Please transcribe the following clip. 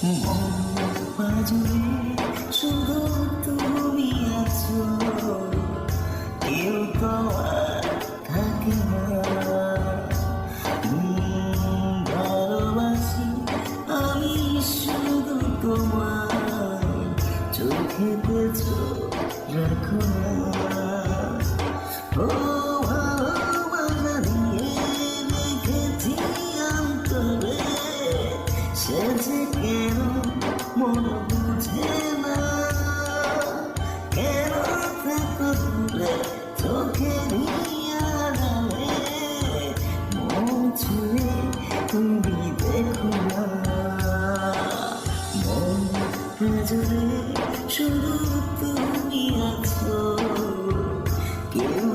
মন পাজরে শুধু তুমি আছো, কেউ তো আর থাকে না। ভালোবাসি আমি শুধু তোমার, চোখেতে চোখ রাখো না। ও ভালোবাসা দিয়ে রেখেছি অন্তরে, সে যে কেন মন বুঝে না। কেন থাকো দূরে চোখেরই আড়ালে, মন ছুঁয়ে তুমি দেখো না। মন পাজরে শুধু তুমি আছো, কেউ